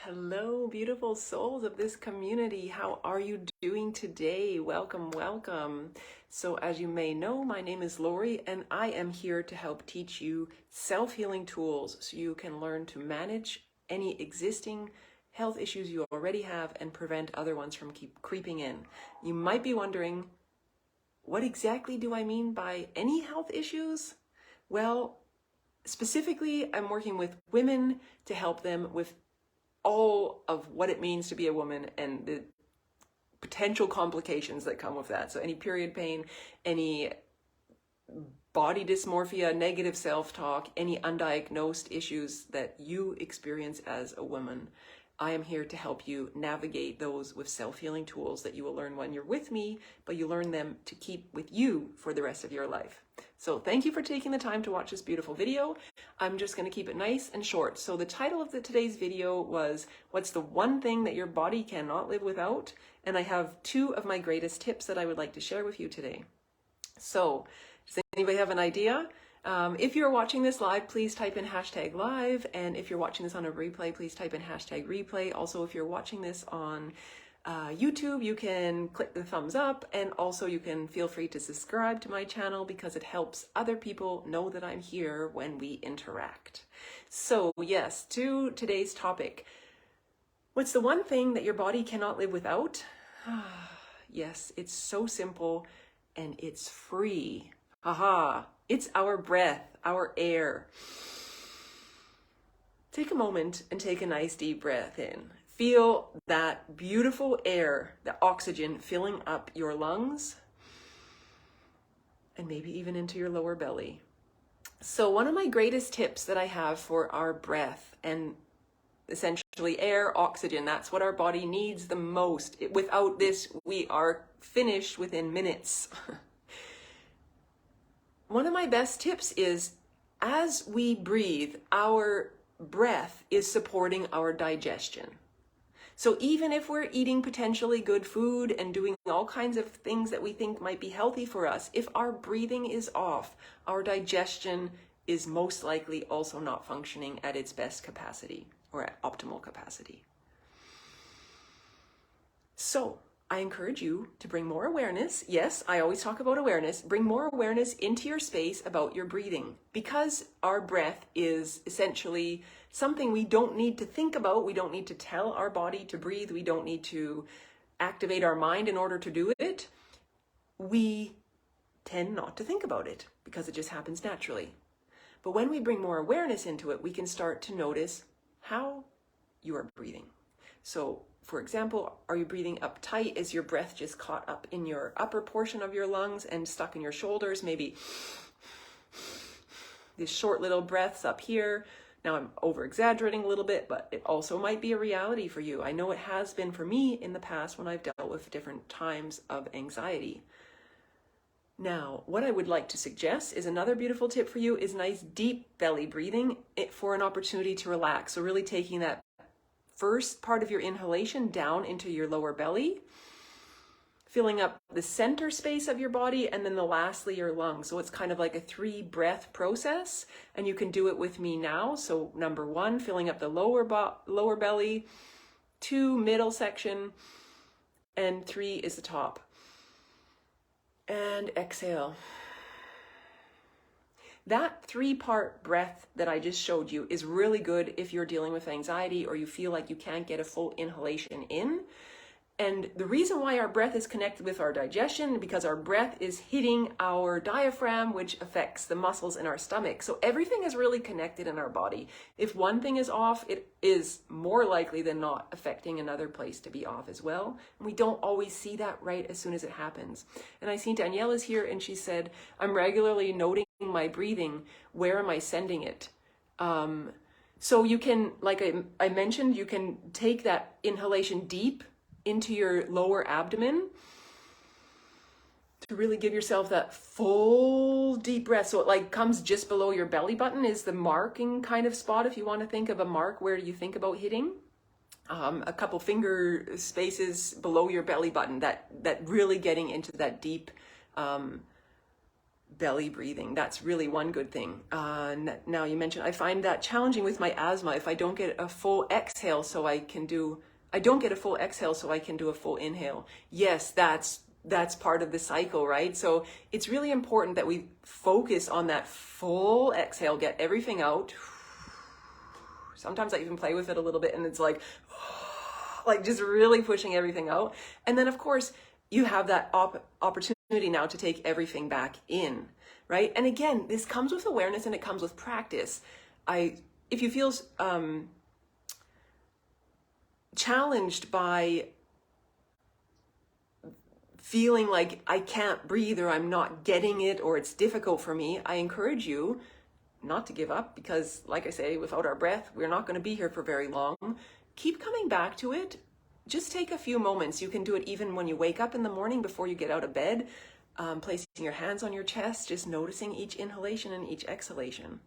Hello, beautiful souls of this community. How are you doing today? Welcome, welcome. So as you may know, my name is Lori and I am here to help teach you self-healing tools so you can learn to manage any existing health issues you already have and prevent other ones from keep creeping in. You might be wondering, what exactly do I mean by any health issues? Well, specifically, I'm working with women to help them with all of what it means to be a woman and the potential complications that come with that. So any period pain, any body dysmorphia, negative self-talk, any undiagnosed issues that you experience as a woman, I am here to help you navigate those with self-healing tools that you will learn when you're with me, but you learn them to keep with you for the rest of your life. So thank you for taking the time to watch this beautiful video. I'm just going to keep it nice and short. So the title of today's video was, what's the one thing that your body cannot live without? And I have two of my greatest tips that I would like to share with you today. So does anybody have an idea? If you're watching this live, please type in #live. And if you're watching this on a replay, please type in #replay. Also, if you're watching this on YouTube, you can click the thumbs up, and also you can feel free to subscribe to my channel because it helps other people know that I'm here when we interact. So yes, to today's topic. What's the one thing that your body cannot live without? Yes, it's so simple and it's free. Haha, it's our breath, our air. Take a moment and take a nice deep breath in. Feel that beautiful air, the oxygen filling up your lungs and maybe even into your lower belly. So one of my greatest tips that I have for our breath, and essentially air, oxygen, that's what our body needs the most. Without this, we are finished within minutes. One of my best tips is, as we breathe, our breath is supporting our digestion. So even if we're eating potentially good food and doing all kinds of things that we think might be healthy for us, if our breathing is off, our digestion is most likely also not functioning at its best capacity or at optimal capacity. So I encourage you to bring more awareness. Yes, I always talk about awareness. Bring more awareness into your space about your breathing, because our breath is essentially something we don't need to think about. We don't need to tell our body to breathe. We don't need to activate our mind in order to do it. We tend not to think about it because it just happens naturally. But when we bring more awareness into it, we can start to notice how you are breathing. So for example, are you breathing uptight? Is your breath just caught up in your upper portion of your lungs and stuck in your shoulders? Maybe these short little breaths up here. Now I'm over exaggerating a little bit, but it also might be a reality for you. I know it has been for me in the past when I've dealt with different times of anxiety. Now, what I would like to suggest is another beautiful tip for you is nice deep belly breathing for an opportunity to relax. So really taking that first part of your inhalation down into your lower belly, filling up the center space of your body, and then lastly your lungs. So it's kind of like a 3-breath process, and you can do it with me now. So number 1, filling up the lower belly, 2, middle section, and 3 is the top. And exhale. That 3-part breath that I just showed you is really good if you're dealing with anxiety or you feel like you can't get a full inhalation in. And the reason why our breath is connected with our digestion, because our breath is hitting our diaphragm, which affects the muscles in our stomach. So everything is really connected in our body. If one thing is off, it is more likely than not affecting another place to be off as well. And we don't always see that right as soon as it happens. And I see Danielle is here and she said, I'm regularly noting my breathing. Where am I sending it? So you can, like I mentioned, you can take that inhalation deep into your lower abdomen to really give yourself that full deep breath. So it like comes just below your belly button is the marking kind of spot. If you want to think of a mark, where you think about hitting, a couple finger spaces below your belly button, that really getting into that deep belly breathing. That's really one good thing. Now you mentioned, I find that challenging with my asthma. If I don't get a full exhale so I can do, I don't get a full exhale so I can do a full inhale. Yes, that's part of the cycle, right? So it's really important that we focus on that full exhale, get everything out. Sometimes I even play with it a little bit and it's like just really pushing everything out. And then of course you have that opportunity now to take everything back in, right? And again, this comes with awareness and it comes with practice. If you feel challenged by feeling like I can't breathe or I'm not getting it or it's difficult for me, I encourage you not to give up, because like I say, without our breath, we're not going to be here for very long. Keep coming back to it. Just take a few moments. You can do it even when you wake up in the morning before you get out of bed, placing your hands on your chest, just noticing each inhalation and each exhalation.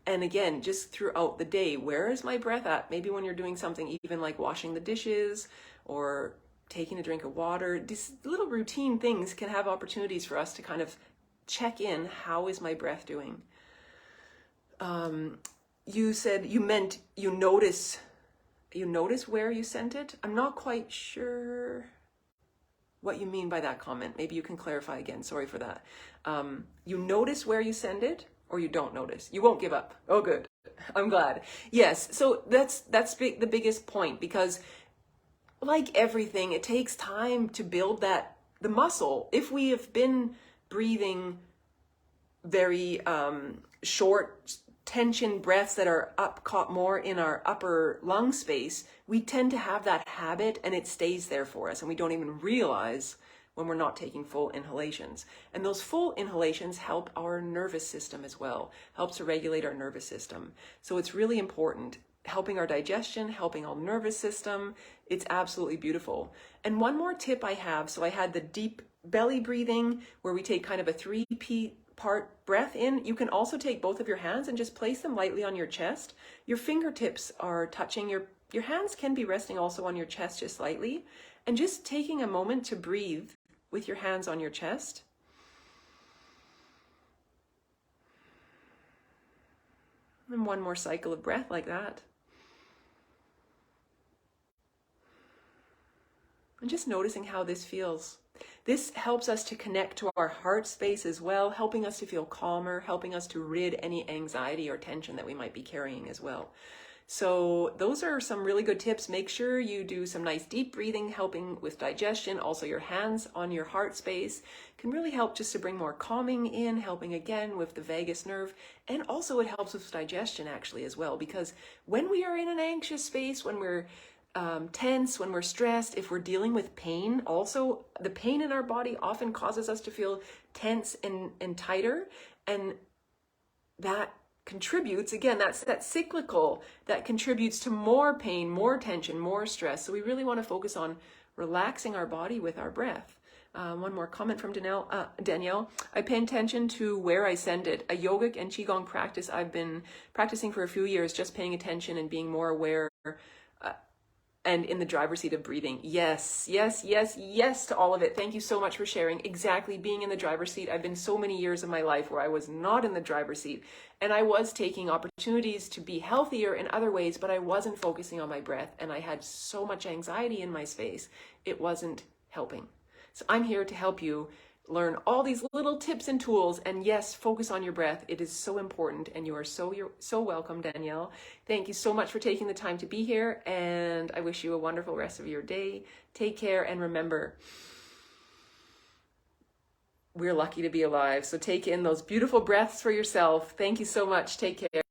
And again, just throughout the day, where is my breath at? Maybe when you're doing something even like washing the dishes or taking a drink of water, these little routine things can have opportunities for us to kind of check in. How is my breath doing? You said you meant you notice where you sent it. I'm not quite sure what you mean by that comment. Maybe you can clarify again. Sorry for that. You notice where you send it, or you don't notice? You won't give up. Oh, good. I'm glad. Yes. So that's the biggest point, because like everything, it takes time to build the muscle. If we have been breathing very short tension breaths that are caught more in our upper lung space, we tend to have that habit and it stays there for us and we don't even realize when we're not taking full inhalations. And those full inhalations help our nervous system as well, helps to regulate our nervous system. So it's really important, helping our digestion, helping our nervous system. It's absolutely beautiful. And one more tip I have, so I had the deep belly breathing where we take kind of a 3-part breath in. You can also take both of your hands and just place them lightly on your chest. Your fingertips are touching, your hands can be resting also on your chest just lightly. And just taking a moment to breathe with your hands on your chest. And one more cycle of breath like that. And just noticing how this feels. This helps us to connect to our heart space as well, helping us to feel calmer, helping us to rid any anxiety or tension that we might be carrying as well. So those are some really good tips. Make sure you do some nice deep breathing, helping with digestion. Also your hands on your heart space can really help just to bring more calming in, helping again with the vagus nerve. And also it helps with digestion actually as well, because when we are in an anxious space, when we're tense, when we're stressed, if we're dealing with pain, also the pain in our body often causes us to feel tense and tighter, and that contributes, again, that's that cyclical, that contributes to more pain, more tension, more stress. So we really want to focus on relaxing our body with our breath. One more comment from Danielle. I pay attention to where I send it. A yogic and qigong practice I've been practicing for a few years, just paying attention and being more aware and in the driver's seat of breathing. Yes, yes, yes, yes to all of it. Thank you so much for sharing. Exactly, being in the driver's seat. I've been so many years of my life where I was not in the driver's seat, and I was taking opportunities to be healthier in other ways, but I wasn't focusing on my breath, and I had so much anxiety in my space. It wasn't helping. So I'm here to help you learn all these little tips and tools, and yes, focus on your breath. It is so important, and you're so welcome, Danielle. Thank you so much for taking the time to be here, and I wish you a wonderful rest of your day. Take care, and remember, we're lucky to be alive. So take in those beautiful breaths for yourself. Thank you so much. Take care.